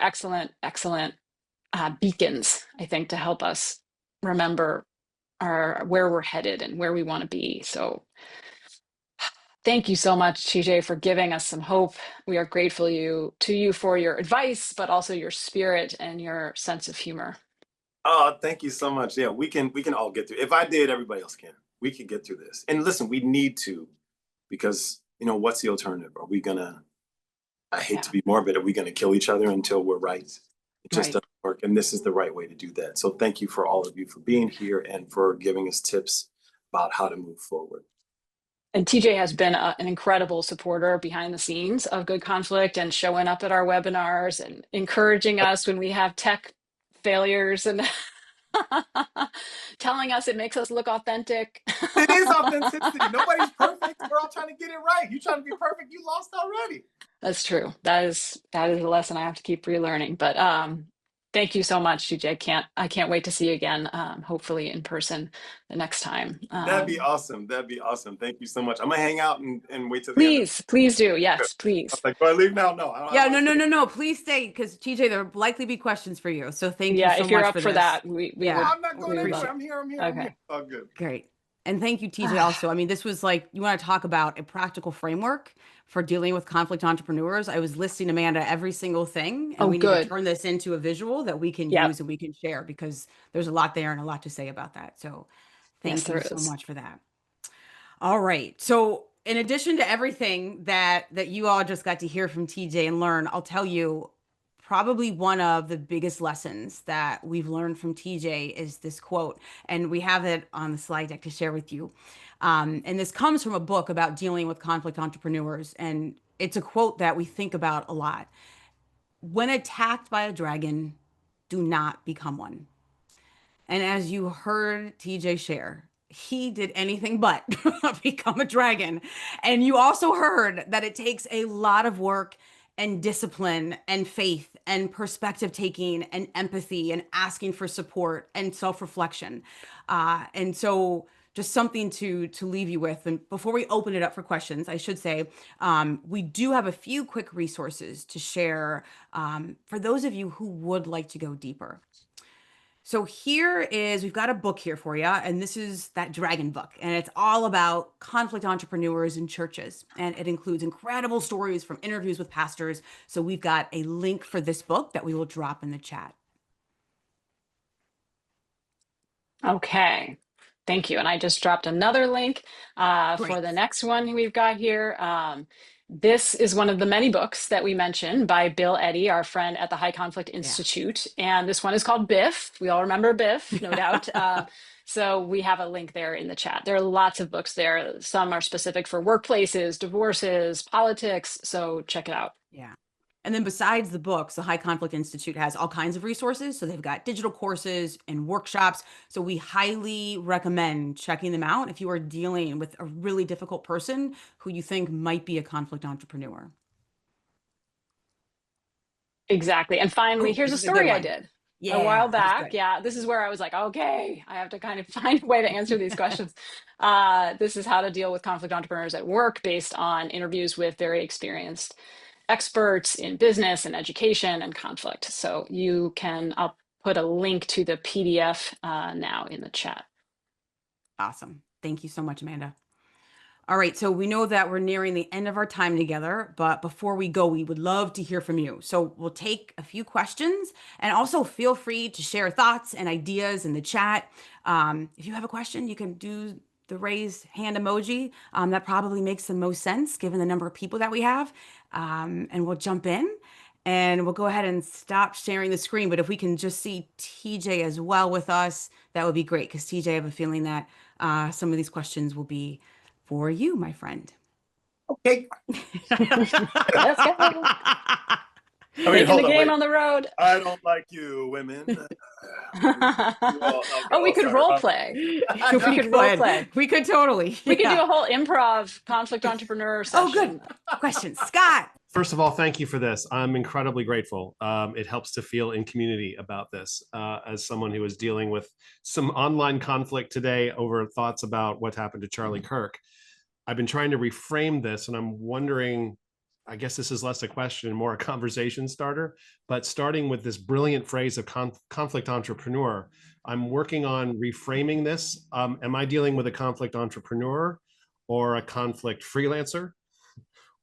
excellent beacons, I think, to help us remember where we're headed and where we want to be. So thank you so much, TJ, for giving us some hope. We are grateful to you for your advice, but also your spirit and your sense of humor. Oh, thank you so much. Yeah, we can all get through. If I did, everybody else can. We can get through this. And listen, we need to, because what's the alternative? Are we gonna, I hate to be morbid, are we gonna kill each other until we're right? It just Right. doesn't work. And this is the right way to do that. So thank you for all of you for being here and for giving us tips about how to move forward. And TJ has been an incredible supporter behind the scenes of Good Conflict, and showing up at our webinars and encouraging us when we have tech failures, and telling us it makes us look authentic. It is authenticity. Nobody's perfect. We're all trying to get it right. You trying to be perfect, you lost already. That's true. That is a lesson I have to keep relearning. But thank you so much, TJ. I can't wait to see you again. Hopefully in person the next time. That'd be awesome. That'd be awesome. Thank you so much. I'm gonna hang out and wait till the end. Please do. Yes, please. Like, do I leave now? No. Yeah, no. Please stay, because TJ, there'll likely be questions for you. So thank you Yeah, so if you're much up for this. that, we Yeah. would. I'm not going we would anywhere. love- I'm here. I'm here. Okay. I'm here. Oh, good. Great. And thank you, TJ, also. I mean, this was like, you want to talk about a practical framework for dealing with conflict entrepreneurs. I was listing Amanda every single thing, and Oh, we need to good. turn this into a visual that we can Yep. use and we can share, because there's a lot there and a lot to say about that. So Yes, thank you there so is. much for that. All right. So in addition to everything that you all just got to hear from TJ and learn, I'll tell you, probably one of the biggest lessons that we've learned from TJ is this quote, and we have it on the slide deck to share with you. And this comes from a book about dealing with conflict entrepreneurs, and it's a quote that we think about a lot. When attacked by a dragon, do not become one. And as you heard TJ share, he did anything but become a dragon. And you also heard that it takes a lot of work and discipline and faith and perspective taking and empathy and asking for support and self-reflection. And so just something to leave you with. And before we open it up for questions, I should say, we do have a few quick resources to share for those of you who would like to go deeper. So we've got a book here for you, and this is that dragon book, and it's all about conflict entrepreneurs in churches, and it includes incredible stories from interviews with pastors. So we've got a link for this book that we will drop in the chat. Okay. Thank you. And I just dropped another link for the next one we've got here. This is one of the many books that we mentioned by Bill Eddy, our friend at the High Conflict Institute. And this one is called Biff. We all remember Biff, no doubt. So we have a link there in the chat. There are lots of books there. Some are specific for workplaces, divorces, politics. So check it out. Yeah. And then besides the books, the High Conflict Institute has all kinds of resources. So they've got digital courses and workshops. So we highly recommend checking them out if you are dealing with a really difficult person who you think might be a conflict entrepreneur. Exactly. And finally, here's a story I did a while back. Yeah, this is where I was like, okay, I have to kind of find a way to answer these questions. This is how to deal with conflict entrepreneurs at work, based on interviews with very experienced experts in business and education and conflict. So I'll put a link to the PDF now in the chat. Awesome. Thank you so much, Amanda. All right, so we know that we're nearing the end of our time together, but before we go, we would love to hear from you. So we'll take a few questions, and also feel free to share thoughts and ideas in the chat. If you have a question, you can do the raise hand emoji. That probably makes the most sense given the number of people that we have, and we'll jump in. And we'll go ahead and stop sharing the screen. But if we can just see TJ as well with us, that would be great. Because TJ, I have a feeling that some of these questions will be for you, my friend. Okay. Let's go. I mean, Taking the hold on, game wait. on the road. I don't like you, women. Oh, we could sorry. role play. We could role play. We could totally. We could do Yeah. a whole improv conflict entrepreneur Oh, good session. question, Scott. First of all, thank you for this. I'm incredibly grateful. It helps to feel in community about this. As someone who is dealing with some online conflict today over thoughts about what happened to Charlie Kirk, I've been trying to reframe this, and I'm wondering, I guess this is less a question, more a conversation starter, but starting with this brilliant phrase of conflict entrepreneur, I'm working on reframing this. Am I dealing with a conflict entrepreneur or a conflict freelancer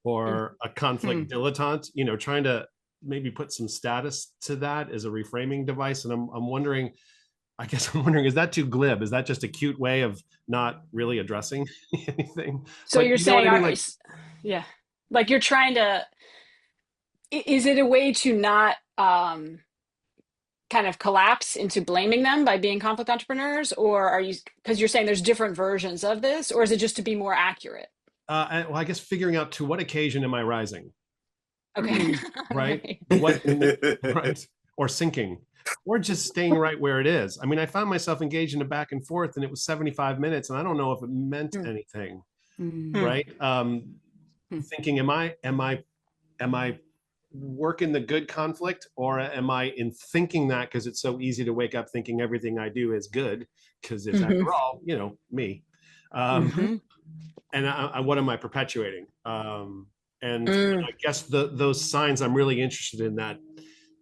or a conflict dilettante? You know, trying to maybe put some status to that as a reframing device. And I'm wondering, I guess I'm wondering, is that too glib? Is that just a cute way of not really addressing anything? So But you're you know what saying, I mean? Like, yeah, like you're trying to, is it a way to not kind of collapse into blaming them by being conflict entrepreneurs? Or are you, because you're saying there's different versions of this, or is it just to be more accurate? well, I guess figuring out to what occasion am I rising, Okay. right? What, right? Or sinking, or just staying right where it is. I mean, I found myself engaged in a back and forth, and it was 75 minutes, and I don't know if it meant anything, right? Thinking, am I working the good conflict, or am I in thinking that because it's so easy to wake up thinking everything I do is good because it's after all, you know, me. And what am I perpetuating? And I guess those signs, I'm really interested in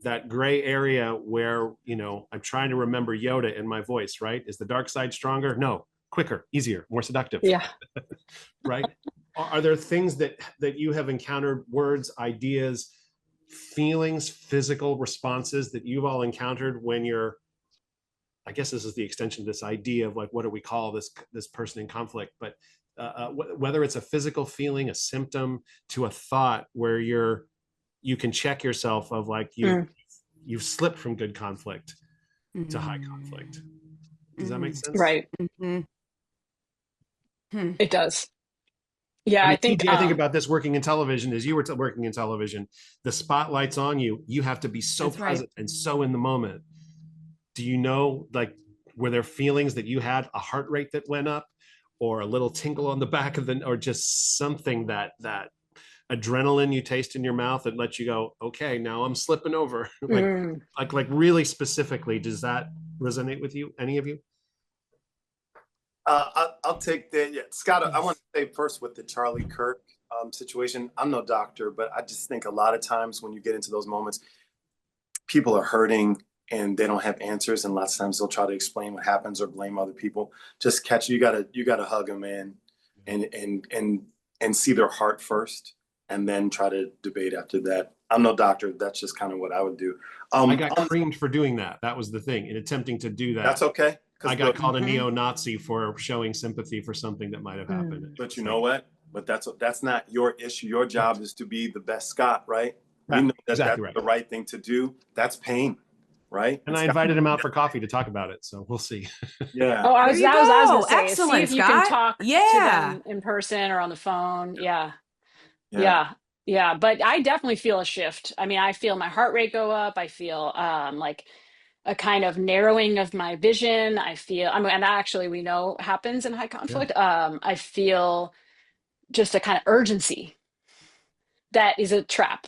that gray area where, you know, I'm trying to remember Yoda in my voice, right? Is the dark side stronger? No, quicker, easier, more seductive. Yeah. Right? Are there things that you have encountered, words, ideas, feelings, physical responses that you've all encountered when you're, I guess this is the extension of this idea of like, what do we call this person in conflict? But whether it's a physical feeling, a symptom, to a thought where you can check yourself of like you've slipped from good conflict to high conflict. Does that make sense? Right. It does. Yeah, I mean, I think TJ, I think about this working in television. As you were working in television, the spotlight's on you. You have to be so present and so in the moment. Do you know, like, were there feelings that you had, a heart rate that went up, or a little tingle on the back of or just something that adrenaline you taste in your mouth that lets you go, okay, now I'm slipping over? like really specifically, does that resonate with you, any of you? I'll take that. Yeah, Scott, I want to say first with the Charlie Kirk situation. I'm no doctor, but I just think a lot of times when you get into those moments, people are hurting and they don't have answers, and lots of times they'll try to explain what happens or blame other people. Just catch you gotta hug them and see their heart first, and then try to debate after that. I'm no doctor. That's just kind of what I would do. I got creamed for doing that. That was the thing, in attempting to do that. That's okay. I got called a neo-Nazi for showing sympathy for something that might have happened. But you know what? But that's not your issue. Your job is to be the best Scott, right? Yeah, you know that exactly that's the right thing to do. That's pain, right? And I invited him out for coffee to talk about it, so we'll see. Yeah. Oh, I was gonna say, excellent, see if you Scott. can talk to them in person or on the phone. Yeah. But I definitely feel a shift. I mean, I feel my heart rate go up. I feel like a kind of narrowing of my vision. I feel, I mean, and that actually we know happens in high conflict. I feel just a kind of urgency that is a trap.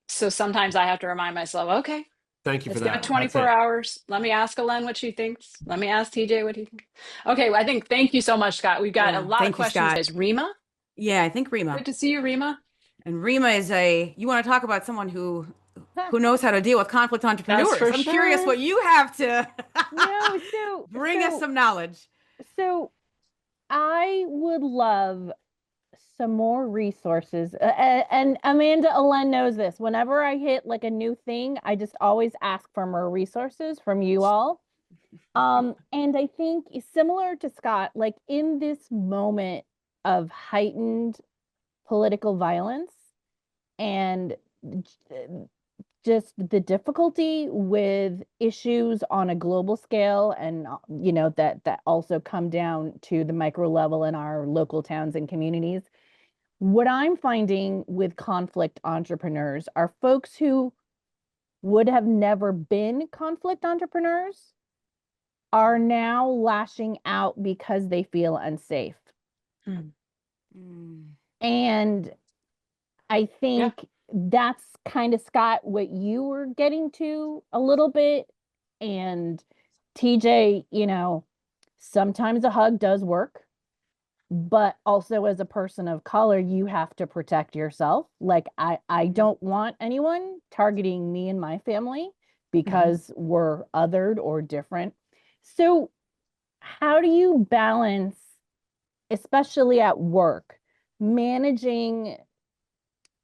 So sometimes I have to remind myself, okay, thank you for let's that. give it 24 hours. Let me ask Alen what she thinks. Let me ask TJ what he thinks. Okay, well, I think, thank you so much, Scott. We've got a lot of questions. Is Rima? Yeah, I think Rima. Good to see you, Rima. And Rima is you want to talk about someone who knows how to deal with conflict entrepreneurs. I'm curious what you have to bring us some knowledge. So I would love some more resources. And Amanda Alen knows this. Whenever I hit like a new thing, I just always ask for more resources from you all. And I think similar to Scott, like in this moment of heightened political violence and just the difficulty with issues on a global scale, and that also come down to the micro level in our local towns and communities. What I'm finding with conflict entrepreneurs are folks who would have never been conflict entrepreneurs are now lashing out because they feel unsafe. And I think that's kind of, Scott, what you were getting to a little bit. And TJ, sometimes a hug does work, but also as a person of color, you have to protect yourself. Like I don't want anyone targeting me and my family because we're othered or different. So how do you balance, especially at work, managing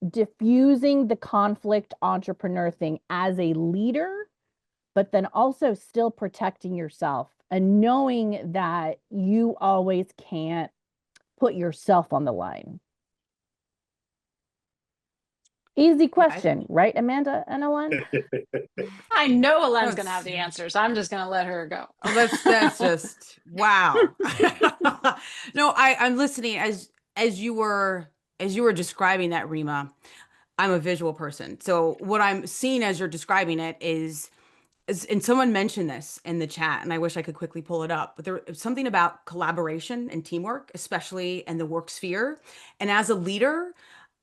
diffusing the conflict entrepreneur thing as a leader, but then also still protecting yourself and knowing that you always can't put yourself on the line? Easy question, right, Amanda and Ellen? I know Ellen's going to have the answers. I'm just going to let her go. Oh, that's just wow. No, I'm listening as you were describing that, Rima. I'm a visual person. So what I'm seeing as you're describing it is and someone mentioned this in the chat, and I wish I could quickly pull it up, but there's something about collaboration and teamwork, especially in the work sphere. And as a leader,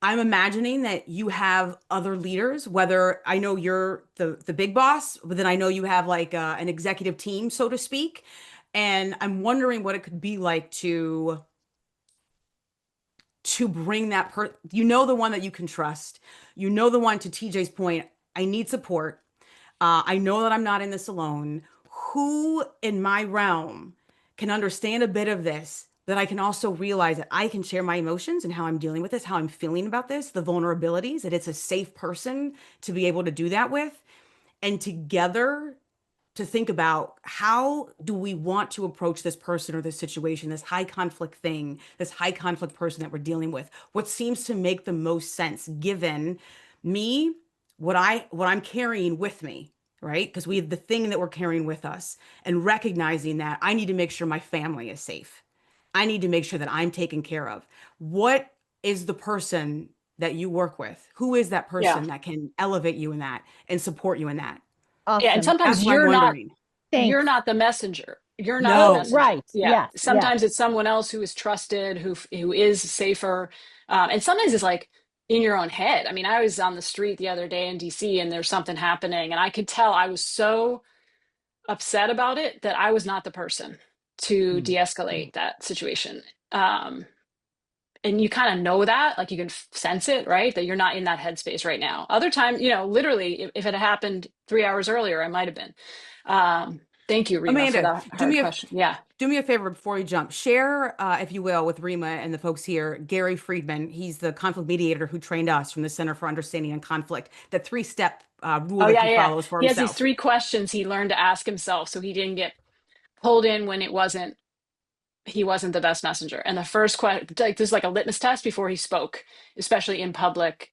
I'm imagining that you have other leaders, whether I know you're the big boss, but then I know you have like an executive team, so to speak. And I'm wondering what it could be like to bring that the one that you can trust, the one, to TJ's point, I need support. I know that I'm not in this alone. Who in my realm can understand a bit of this, that I can also realize that I can share my emotions and how I'm dealing with this, how I'm feeling about this, the vulnerabilities, that it's a safe person to be able to do that with. And together to think about, how do we want to approach this person or this situation, this high conflict thing, this high conflict person that we're dealing with? What seems to make the most sense given me, what I'm carrying with me, right? Because we have the thing that we're carrying with us, and recognizing that I need to make sure my family is safe. I need to make sure that I'm taken care of. What is the person that you work with? Who is that Yeah. person that can elevate you in that and support you in that? Awesome. Yeah, and sometimes That's what I'm wondering. you're not the messenger. You're not the No. messenger. Right. Yeah. Yes. Sometimes it's someone else who is trusted, who is safer. And sometimes it's like in your own head. I mean, I was on the street the other day in DC and there's something happening, and I could tell I was so upset about it that I was not the person to de-escalate that situation. And you kind of know that, like you can sense it, right? That you're not in that headspace right now. Other time, literally, if it had happened 3 hours earlier, I might have been. Thank you, Rima, for Amanda, that hard question. Yeah. do me a favor before you jump. Share, if you will, with Rima and the folks here, Gary Friedman. He's the conflict mediator who trained us from the Center for Understanding and Conflict, the 3-step rule Oh, that yeah, he yeah. follows for He has these himself. 3 questions he learned to ask himself so he didn't get pulled in when he wasn't the best messenger. And the first question, like there's like a litmus test before he spoke, especially in public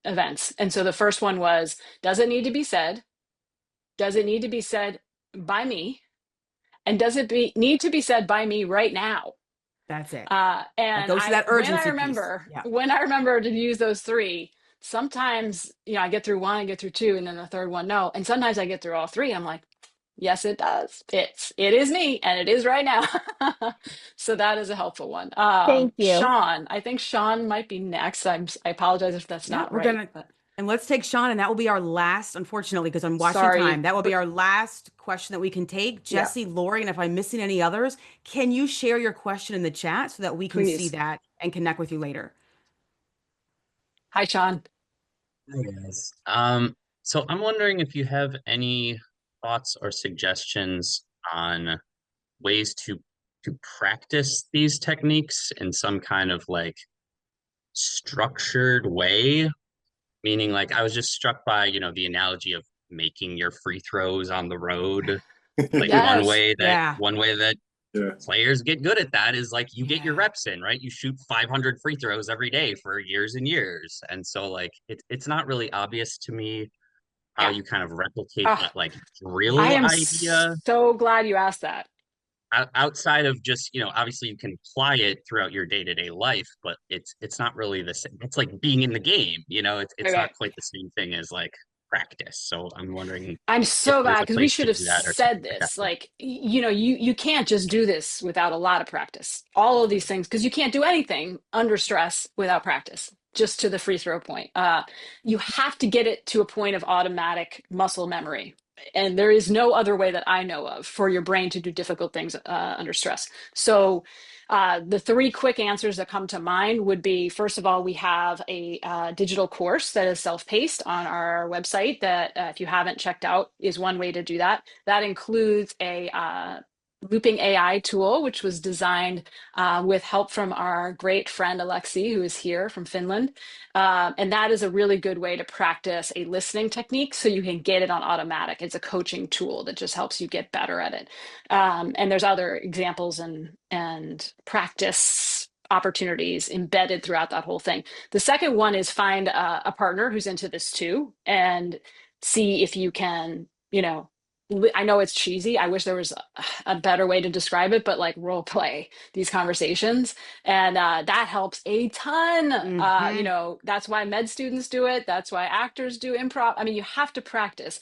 events. And so the first one was, does it need to be said? Does it need to be said by me? And does it need to be said by me right now? That's it. That And goes to that urgency piece. Yeah. when I remember to use those 3, sometimes, I get through 1, I get through 2, and then the third one, no. And sometimes I get through all 3. I'm like, yes, it does. It is me, and it is right now. So that is a helpful one. Thank you. Sean, I think Sean might be next. I apologize if that's Yeah, not we're right. gonna and let's take Sean, and that will be our last, unfortunately, because I'm watching Sorry, time. That will be but our last question that we can take. yeah, Jesse, Lori, and if I'm missing any others, can you share your question in the chat so that we can see please. that and connect with you later? Hi, Sean. Hi guys. So I'm wondering if you have any thoughts or suggestions on ways to practice these techniques in some kind of like structured way. Meaning, like, I was just struck by, the analogy of making your free throws on the road. Like Yes. Yeah. one way that Yeah. Players get good at that is like you get your Yeah. reps in, right? You shoot 500 free throws every day for years and years. And so like it's not really obvious to me how Yeah. you kind of replicate Ah, that like I drill am Yeah. idea so glad you asked that. outside of just, obviously you can apply it throughout your day-to-day life, but it's not really the same. It's like being in the game, it's not Okay. quite the same thing as like practice. So I'm wondering I'm if so there's glad a because we place should to have do that or said something like that. this. Like, you can't just do this without a lot of practice. All of these things, because you can't do anything under stress without practice. Just to the free throw point, you have to get it to a point of automatic muscle memory, and there is no other way that I know of for your brain to do difficult things under stress. So the three quick answers that come to mind would be, first of all, we have a digital course that is self-paced on our website that if you haven't checked out is one way to do that. That includes a looping AI tool, which was designed with help from our great friend Alexi, who is here from Finland. And that is a really good way to practice a listening technique so you can get it on automatic. It's a coaching tool that just helps you get better at it. And there's other examples and practice opportunities embedded throughout that whole thing. The second one is find a partner who's into this too and see if you can, I know it's cheesy. I wish there was a better way to describe it, but like role play these conversations. And that helps a ton. Hmm. That's why med students do it. That's why actors do improv. I mean, you have to practice.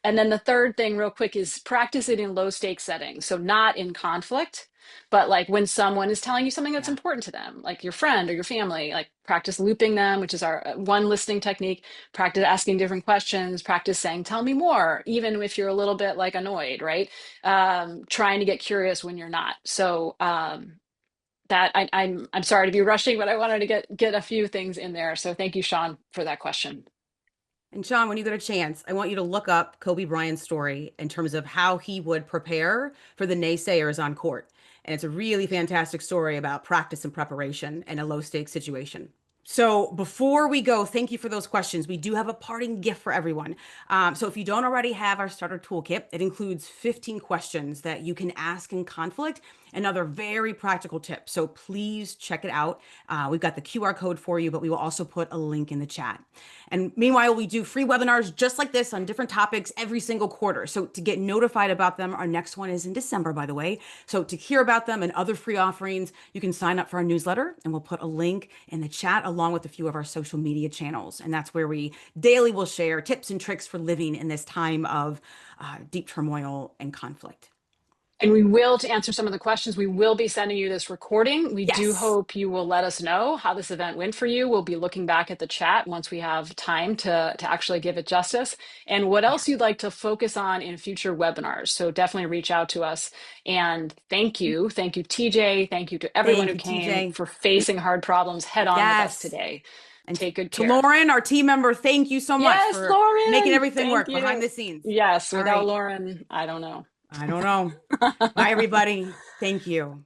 And then the third thing, real quick, is practice it in low stakes settings. So, not in conflict, but like when someone is telling you something that's Yeah. important to them, like your friend or your family, like practice looping them, which is our one listening technique. Practice asking different questions, practice saying, tell me more, even if you're a little bit like annoyed, right? Trying to get curious when you're not. So, I'm sorry to be rushing, but I wanted to get a few things in there. So thank you, Sean, for that question. And Sean, when you get a chance, I want you to look up Kobe Bryant's story in terms of how he would prepare for the naysayers on court. And it's a really fantastic story about practice and preparation in a low stakes situation. So before we go, thank you for those questions. We do have a parting gift for everyone. So if you don't already have our starter toolkit, it includes 15 questions that you can ask in conflict and other very practical tips. So please check it out. We've got the QR code for you, but we will also put a link in the chat. And meanwhile, we do free webinars just like this on different topics every single quarter. So to get notified about them, our next one is in December, by the way. So to hear about them and other free offerings, you can sign up for our newsletter, and we'll put a link in the chat along with a few of our social media channels. And that's where we daily will share tips and tricks for living in this time of deep turmoil and conflict. And we will, to answer some of the questions, we will be sending you this recording. We do Yes. hope you will let us know how this event went for you. We'll be looking back at the chat once we have time to actually give it justice and what Yeah. else you'd like to focus on in future webinars. So definitely reach out to us. And thank you. Thank you, TJ. Thank you to everyone Thank who you, came TJ. for facing hard problems head on with us Yes. today. And Take good to care. Lauren, our team member, thank you so much Yes, for making Lauren. everything Thank work behind you. the scenes. Yes, All without right. Lauren, I don't know. I don't know. Bye, everybody. Thank you.